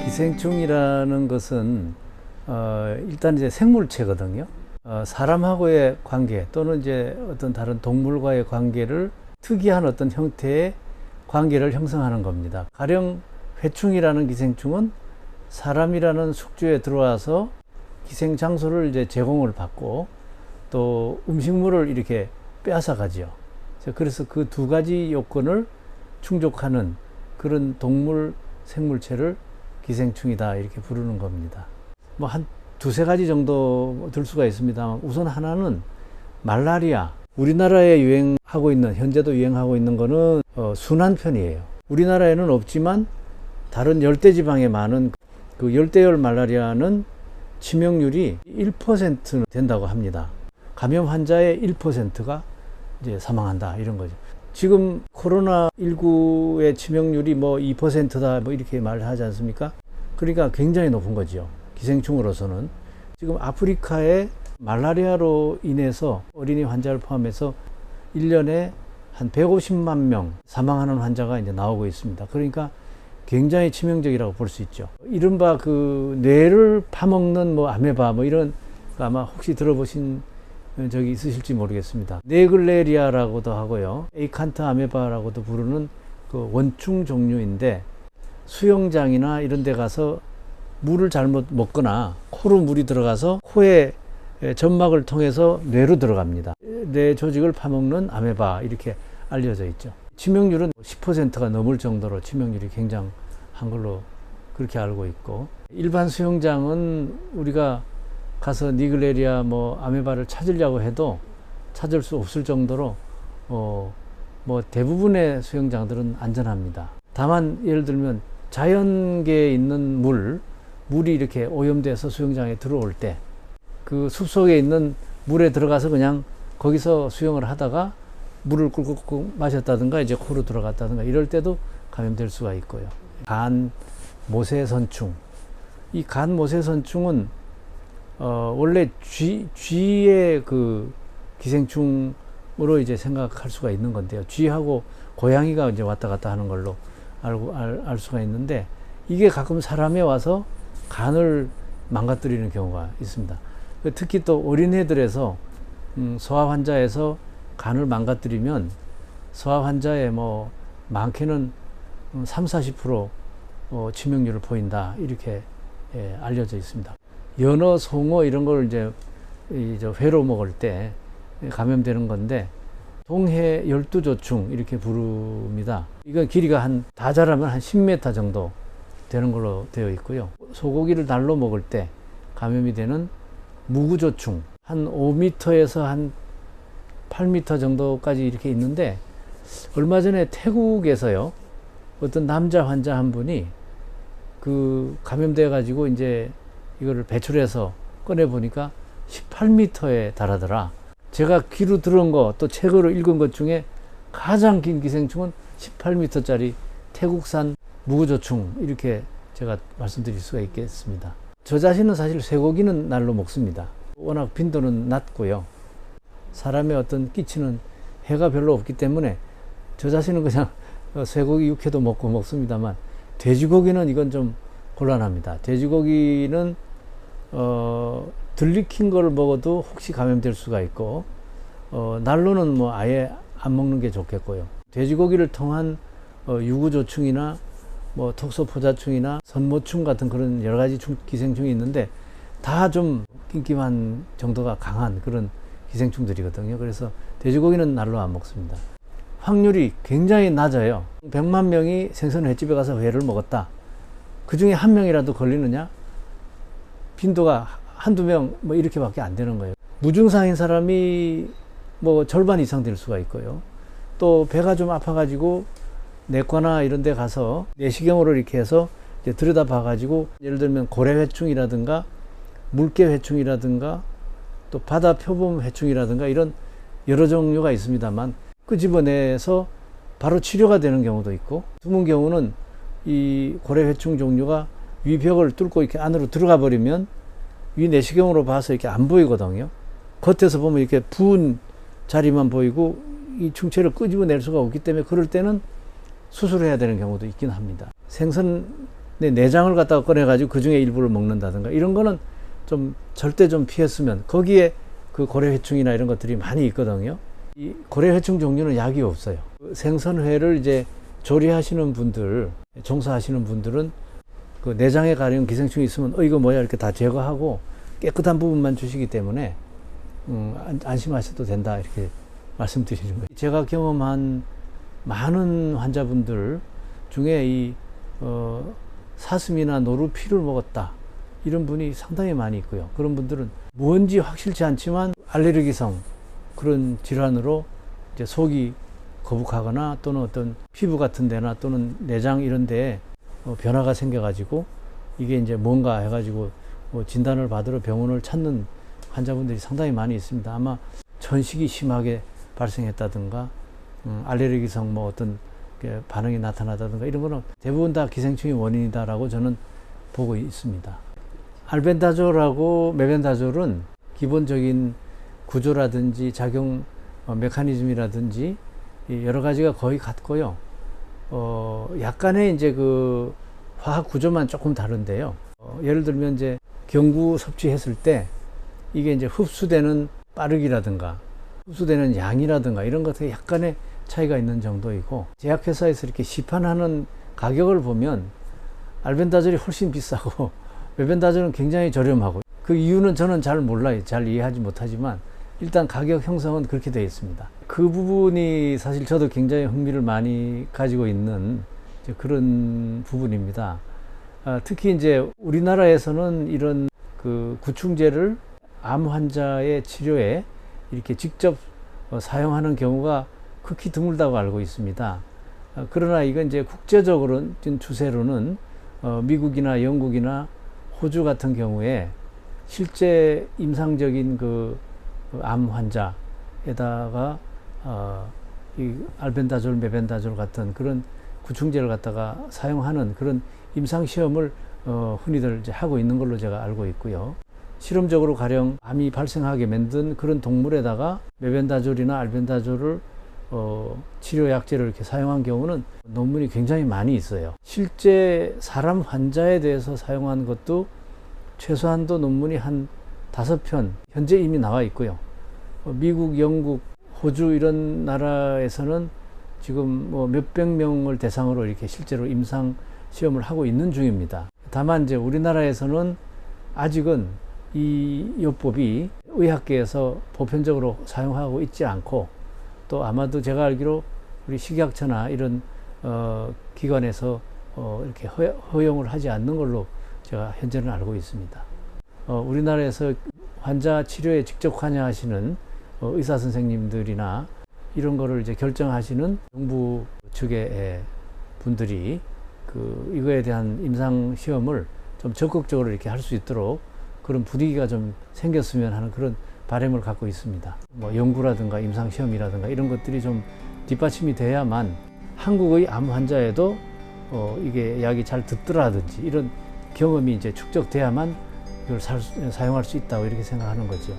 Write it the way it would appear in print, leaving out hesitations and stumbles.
기생충이라는 것은 일단 이제 생물체거든요. 사람하고의 관계 또는 이제 어떤 다른 동물과의 관계를 특이한 어떤 형태의 관계를 형성하는 겁니다. 가령 회충이라는 기생충은 사람이라는 숙주에 들어와서 기생 장소를 이제 제공을 받고 또 음식물을 이렇게 빼앗아 가지요. 그래서 그 두 가지 요건을 충족하는 그런 동물 생물체를 기생충이다 이렇게 부르는 겁니다. 뭐 한 두세 가지 정도 들 수가 있습니다. 우선 하나는 말라리아. 우리나라에 유행하고 있는, 현재도 유행하고 있는 거는 순한 편이에요. 우리나라에는 없지만 다른 열대지방에 많은 그 열대열 말라리아는 치명률이 1% 된다고 합니다. 감염 환자의 1%가 이제 사망한다 이런 거죠. 지금 코로나19의 치명률이 뭐 2%다 뭐 이렇게 말하지 않습니까? 그러니까 굉장히 높은 거죠. 기생충으로서는. 지금 아프리카에 말라리아로 인해서 어린이 환자를 포함해서 1년에 한 150만 명 사망하는 환자가 이제 나오고 있습니다. 그러니까 굉장히 치명적이라고 볼 수 있죠. 이른바 그 뇌를 파먹는 뭐 아메바 뭐 이런 아마 혹시 들어보신 적이 있으실지 모르겠습니다. 네글레리아라고도 하고요. 에이칸트 아메바라고도 부르는 그 원충 종류인데 수영장이나 이런 데 가서 물을 잘못 먹거나 코로 물이 들어가서 코의 점막을 통해서 뇌로 들어갑니다. 뇌 조직을 파먹는 아메바 이렇게 알려져 있죠. 치명률은 10%가 넘을 정도로 치명률이 굉장한 걸로 그렇게 알고 있고, 일반 수영장은 우리가 가서 니글레리아 뭐 아메바를 찾으려고 해도 찾을 수 없을 정도로 뭐 대부분의 수영장들은 안전합니다. 다만 예를 들면 자연계에 있는 물이 이렇게 오염돼서 수영장에 들어올 때 그 숲속에 있는 물에 들어가서 그냥 거기서 수영을 하다가 물을 꿀꺽꿀꺽 마셨다든가 이제 코로 들어갔다든가 이럴 때도 감염될 수가 있고요. 간 모세선충. 이 간 모세선충은 원래 쥐의 그 기생충으로 이제 생각할 수가 있는 건데요. 쥐하고 고양이가 이제 왔다 갔다 하는 걸로 알 수가 있는데, 이게 가끔 사람에 와서 간을 망가뜨리는 경우가 있습니다. 특히 또 어린애들에서 소아 환자에서 간을 망가뜨리면 소아 환자의 뭐 많게는 30-40% 치명률을 보인다 이렇게 알려져 있습니다. 연어, 송어 이런 걸 이제 회로 먹을 때 감염되는 건데 동해 열두조충 이렇게 부릅니다. 이건 길이가 다 자라면 한 10m 정도 되는 걸로 되어 있고요. 소고기를 날로 먹을 때 감염이 되는 무구조충 한 5m에서 한 8m 정도까지 이렇게 있는데, 얼마 전에 태국에서요 어떤 남자 환자 한 분이 그 감염돼 가지고 이제 이거를 배출해서 꺼내 보니까 18m에 달하더라. 제가 귀로 들은 거 또 책으로 읽은 것 중에 가장 긴 기생충은 18m짜리 태국산 무구조충 이렇게 제가 말씀드릴 수가 있겠습니다. 저 자신은 사실 쇠고기는 날로 먹습니다. 워낙 빈도는 낮고요. 사람의 어떤 끼치는 해가 별로 없기 때문에 저 자신은 그냥 쇠고기 육회도 먹습니다만, 돼지고기는 이건 좀 곤란합니다. 돼지고기는 덜 익힌 걸 먹어도 혹시 감염될 수가 있고, 날로는 뭐 아예 안 먹는 게 좋겠고요. 돼지고기를 통한 유구조충이나 뭐 톡소포자충이나 선모충 같은 그런 여러 가지 기생충이 있는데 다 좀 낑낑한 정도가 강한 그런 기생충들이거든요. 그래서 돼지고기는 날로 안 먹습니다. 확률이 굉장히 낮아요. 100만 명이 생선 횟집에 가서 회를 먹었다. 그 중에 한 명이라도 걸리느냐? 빈도가 한두 명 뭐 이렇게밖에 안 되는 거예요. 무증상인 사람이 뭐 절반 이상 될 수가 있고요. 또 배가 좀 아파가지고 내과나 이런 데 가서 내시경으로 이렇게 해서 이제 들여다봐 가지고, 예를 들면 고래회충이라든가 물개회충이라든가 또 바다 표범 회충이라든가 이런 여러 종류가 있습니다만, 끄집어내서 바로 치료가 되는 경우도 있고, 드문 경우는 이 고래회충 종류가 위벽을 뚫고 이렇게 안으로 들어가 버리면 위 내시경으로 봐서 이렇게 안 보이거든요. 겉에서 보면 이렇게 부은 자리만 보이고 이 충체를 끄집어낼 수가 없기 때문에 그럴 때는 수술해야 되는 경우도 있긴 합니다. 생선 내 내장을 갖다가 꺼내가지고 그 중에 일부를 먹는다든가 이런 거는 좀 절대 좀 피했으면, 거기에 그 고래회충이나 이런 것들이 많이 있거든요. 이 고래회충 종류는 약이 없어요. 생선회를 이제 조리하시는 분들, 종사하시는 분들은 그 내장에 가령 기생충이 있으면 이거 뭐야 이렇게 다 제거하고 깨끗한 부분만 주시기 때문에 안심하셔도 된다 이렇게 말씀드리는 거예요. 제가 경험한 많은 환자분들 중에 이 사슴이나 노루 피를 먹었다 이런 분이 상당히 많이 있고요. 그런 분들은 뭔지 확실치 않지만 알레르기성 그런 질환으로 이제 속이 거북하거나 또는 어떤 피부 같은 데나 또는 내장 이런 데에 변화가 생겨가지고 이게 이제 뭔가 해가지고 진단을 받으러 병원을 찾는 환자분들이 상당히 많이 있습니다. 아마 천식이 심하게 발생했다든가 알레르기성 뭐 어떤 반응이 나타나다든가 이런 거는 대부분 다 기생충이 원인이다라고 저는 보고 있습니다. 알벤다졸하고 메벤다졸은 기본적인 구조라든지 작용 메커니즘이라든지 여러 가지가 거의 같고요. 약간의 이제 그 화학 구조만 조금 다른데요. 예를 들면 이제 경구 섭취했을 때 이게 이제 흡수되는 빠르기라든가 흡수되는 양이라든가 이런 것에 약간의 차이가 있는 정도이고, 제약회사에서 이렇게 시판하는 가격을 보면 알벤다졸이 훨씬 비싸고 메벤다졸은 굉장히 저렴하고, 그 이유는 저는 잘 몰라요. 잘 이해하지 못하지만 일단 가격 형성은 그렇게 되어 있습니다. 그 부분이 사실 저도 굉장히 흥미를 많이 가지고 있는 그런 부분입니다. 특히 이제 우리나라에서는 이런 그 구충제를 암 환자의 치료에 이렇게 직접 사용하는 경우가 극히 드물다고 알고 있습니다. 그러나 이건 이제 국제적으로 추세로는 미국이나 영국이나 호주 같은 경우에 실제 임상적인 그 암 환자에다가 이 알벤다졸, 메벤다졸 같은 그런 구충제를 갖다가 사용하는 그런 임상 시험을 흔히들 이제 하고 있는 걸로 제가 알고 있고요. 실험적으로 가령 암이 발생하게 만든 그런 동물에다가 메벤다졸이나 알벤다졸을 치료약제를 이렇게 사용한 경우는 논문이 굉장히 많이 있어요. 실제 사람 환자에 대해서 사용한 것도 최소한도 논문이 한 5편 현재 이미 나와 있고요. 미국, 영국, 호주 이런 나라에서는 지금 뭐 몇백 명을 대상으로 이렇게 실제로 임상 시험을 하고 있는 중입니다. 다만 이제 우리나라에서는 아직은 이 요법이 의학계에서 보편적으로 사용하고 있지 않고, 또 아마도 제가 알기로 우리 식약처나 이런 기관에서 이렇게 허용을 하지 않는 걸로 제가 현재는 알고 있습니다. 우리나라에서 환자 치료에 직접 관여하시는 의사 선생님들이나 이런 거를 이제 결정하시는 정부 측의 분들이 이거에 대한 임상 시험을 좀 적극적으로 이렇게 할 수 있도록 그런 분위기가 좀 생겼으면 하는 그런 바람을 갖고 있습니다. 뭐 연구라든가 임상 시험이라든가 이런 것들이 좀 뒷받침이 돼야만 한국의 암 환자에도 이게 약이 잘 듣더라든지 이런 경험이 이제 축적돼야만 이걸 사용할 수 있다고 이렇게 생각하는 거죠.